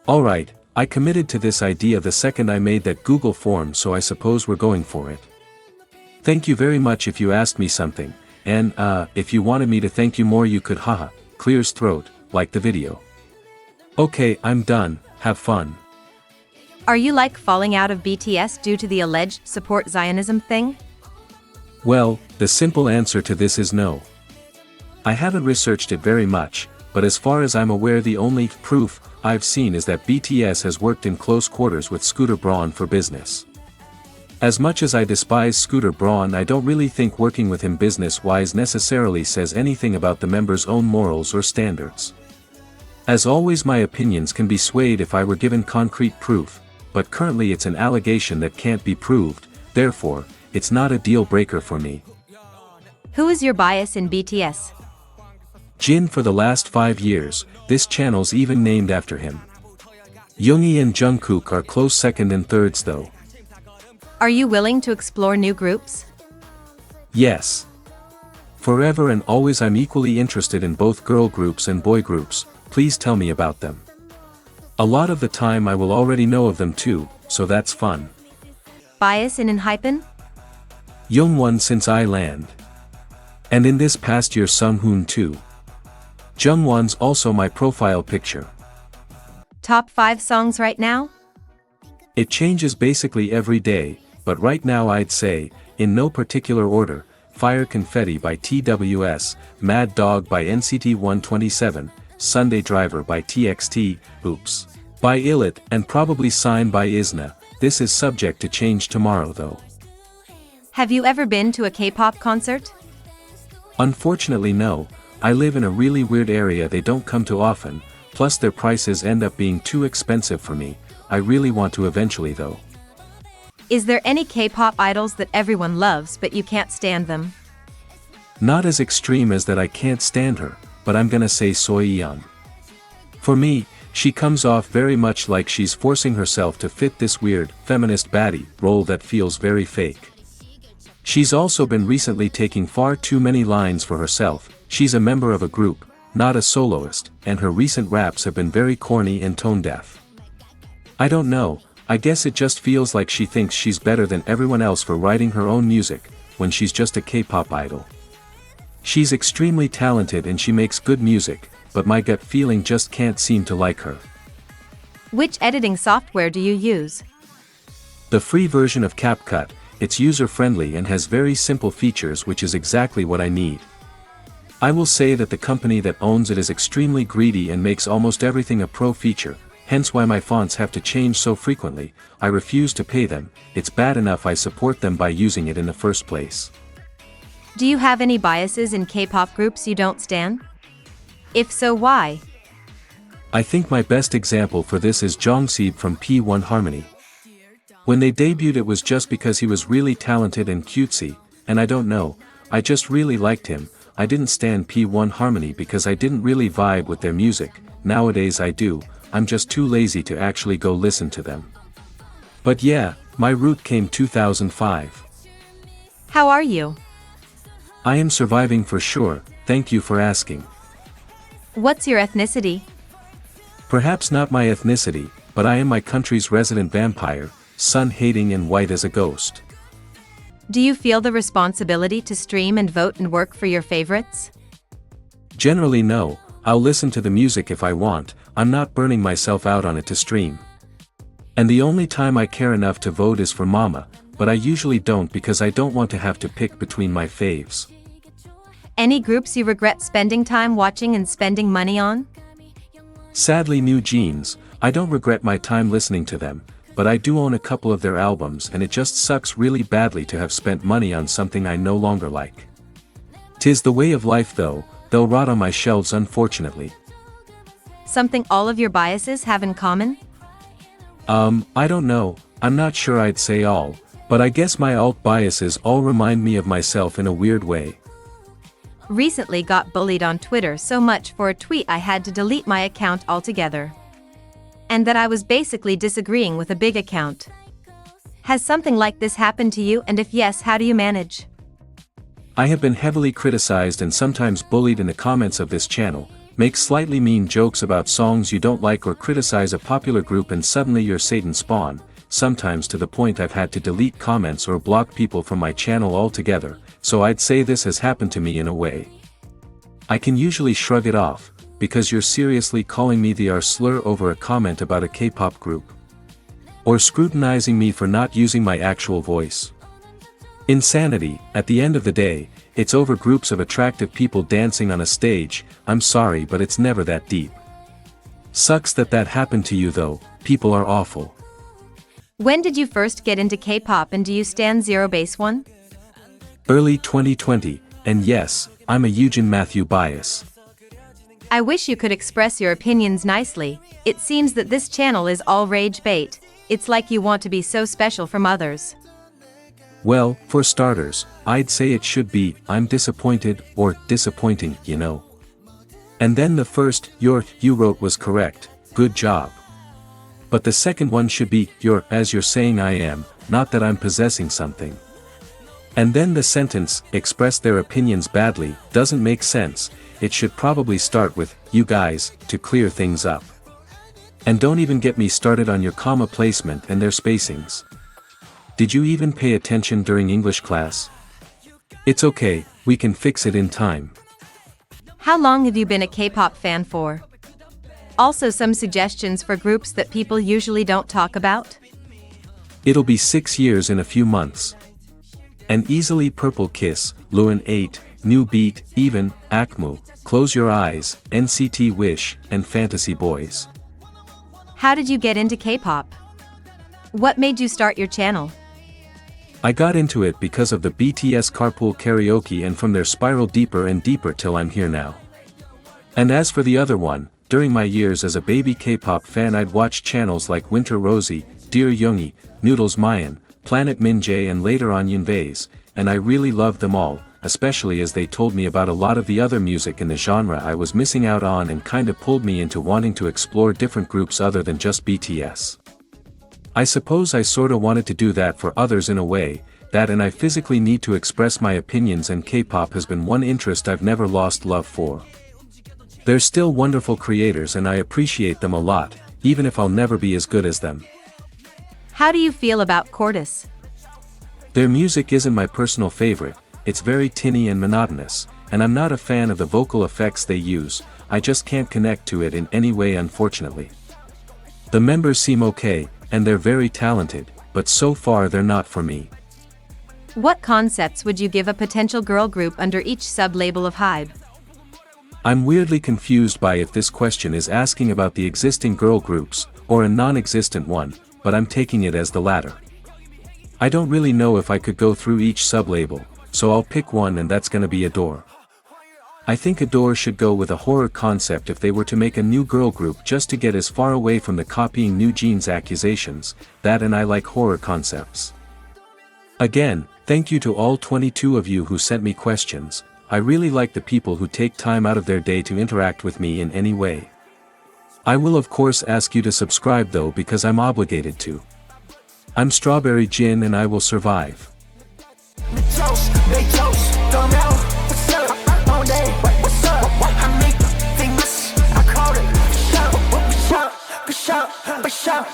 Alright, I committed to this idea the second I made that Google form, so I suppose we're going for it. Thank you very much if you asked me something, and if you wanted me to thank you more you could haha, clears throat, like the video. Okay, I'm done, have fun. Are you like falling out of BTS due to the alleged support Zionism thing? Well, the simple answer to this is no. I haven't researched it very much, but as far as I'm aware the only proof I've seen is that BTS has worked in close quarters with Scooter Braun for business. As much as I despise Scooter Braun, I don't really think working with him business-wise necessarily says anything about the member's own morals or standards. As always, my opinions can be swayed if I were given concrete proof, but currently it's an allegation that can't be proved, therefore, it's not a deal breaker for me. Who is your bias in BTS? Jin. For the last 5 years, this channel's even named after him. Yoongi and Jungkook are close second and thirds though. Are you willing to explore new groups? Yes. Forever and always I'm equally interested in both girl groups and boy groups, please tell me about them. A lot of the time I will already know of them too, so that's fun. Bias in Hypen? Youngwon since I land. And in this past year Sunghoon too. Jungwon's also my profile picture. Top 5 songs right now? It changes basically every day, but right now I'd say, in no particular order, Fire Confetti by TWS, Mad Dog by NCT 127, Sunday Driver by TXT, Oops, by Illit, and probably Sign by IZNA. This is subject to change tomorrow though. Have you ever been to a K-pop concert? Unfortunately no, I live in a really weird area they don't come to often, plus their prices end up being too expensive for me. I really want to eventually though. Is there any K-pop idols that everyone loves but you can't stand them? Not as extreme as that I can't stand her, but I'm gonna say Soyeon. For me, she comes off very much like she's forcing herself to fit this weird, feminist baddie role that feels very fake. She's also been recently taking far too many lines for herself. She's a member of a group, not a soloist, and her recent raps have been very corny and tone-deaf. I don't know, I guess it just feels like she thinks she's better than everyone else for writing her own music, when she's just a K-pop idol. She's extremely talented and she makes good music, but my gut feeling just can't seem to like her. Which editing software do you use? The free version of CapCut. It's user-friendly and has very simple features, which is exactly what I need. I will say that the company that owns it is extremely greedy and makes almost everything a pro feature, hence why my fonts have to change so frequently. I refuse to pay them. It's bad enough I support them by using it in the first place. Do you have any biases in K-pop groups you don't stan? If so, why? I think my best example for this is Jongseeb from P1 Harmony. When they debuted it was just because he was really talented and cutesy, and I don't know, I just really liked him. I didn't stan P1 Harmony because I didn't really vibe with their music. Nowadays I do, I'm just too lazy to actually go listen to them. But yeah, my route came 2005. How are you? I am surviving for sure, thank you for asking. What's your ethnicity? Perhaps not my ethnicity, but I am my country's resident vampire, sun-hating and white as a ghost. Do you feel the responsibility to stream and vote and work for your favorites? Generally no, I'll listen to the music if I want, I'm not burning myself out on it to stream. And the only time I care enough to vote is for Mama, but I usually don't because I don't want to have to pick between my faves. Any groups you regret spending time watching and spending money on? Sadly, New Jeans. I don't regret my time listening to them, but I do own a couple of their albums and it just sucks really badly to have spent money on something I no longer like. 'Tis the way of life though, they'll rot on my shelves unfortunately. Something all of your biases have in common? I don't know, I'm not sure I'd say all, but I guess my alt biases all remind me of myself in a weird way. Recently got bullied on Twitter so much for a tweet I had to delete my account altogether. And that I was basically disagreeing with a big account. Has something like this happened to you, and if yes, how do you manage? I have been heavily criticized and sometimes bullied in the comments of this channel, make slightly mean jokes about songs you don't like or criticize a popular group and suddenly you're Satan spawn, sometimes to the point I've had to delete comments or block people from my channel altogether, so I'd say this has happened to me in a way. I can usually shrug it off, because you're seriously calling me the R slur over a comment about a K-pop group. Or scrutinizing me for not using my actual voice. Insanity, at the end of the day, it's over groups of attractive people dancing on a stage. I'm sorry but it's never that deep. Sucks that happened to you though, people are awful. When did you first get into K-pop and do you stan Zero Base One? Early 2020, and yes, I'm a Eugen Matthew bias. I wish you could express your opinions nicely. It seems that this channel is all rage bait. It's like you want to be so special from others. Well, for starters, I'd say it should be, I'm disappointed, or disappointing, you know. And then the first, you wrote was correct, good job. But the second one should be, as you're saying I am, not that I'm possessing something. And then the sentence, express their opinions badly, doesn't make sense. It should probably start with, you guys, to clear things up. And don't even get me started on your comma placement and their spacings. Did you even pay attention during English class? It's okay, we can fix it in time. How long have you been a K-pop fan for? Also some suggestions for groups that people usually don't talk about? It'll be 6 years in a few months. An easily Purple Kiss, Luan 8, New Beat, Even, Akmu, Close Your Eyes, NCT Wish, and Fantasy Boys. How did you get into K-pop? What made you start your channel? I got into it because of the BTS Carpool Karaoke and from their spiral deeper and deeper till I'm here now. And as for the other one, during my years as a baby K-pop fan I'd watch channels like Winter Rosie, Dear Youngie, Noodles Mayan, Planet Minjae and later on Yunvei's, and I really loved them all, especially as they told me about a lot of the other music in the genre I was missing out on and kinda pulled me into wanting to explore different groups other than just BTS. I suppose I sorta wanted to do that for others in a way, that and I physically need to express my opinions and K-pop has been one interest I've never lost love for. They're still wonderful creators and I appreciate them a lot, even if I'll never be as good as them. How do you feel about Cordis? Their music isn't my personal favorite, it's very tinny and monotonous, and I'm not a fan of the vocal effects they use, I just can't connect to it in any way unfortunately. The members seem okay, and they're very talented, but so far they're not for me. What concepts would you give a potential girl group under each sub-label of HYBE? I'm weirdly confused by if this question is asking about the existing girl groups, or a non-existent one, but I'm taking it as the latter. I don't really know if I could go through each sub-label, so I'll pick one and that's gonna be Adore. I think Adore should go with a horror concept if they were to make a new girl group just to get as far away from the copying New Jeans accusations, that and I like horror concepts. Again, thank you to all 22 of you who sent me questions, I really like the people who take time out of their day to interact with me in any way. I will of course ask you to subscribe though because I'm obligated to. I'm Strawberry Gin and I will survive.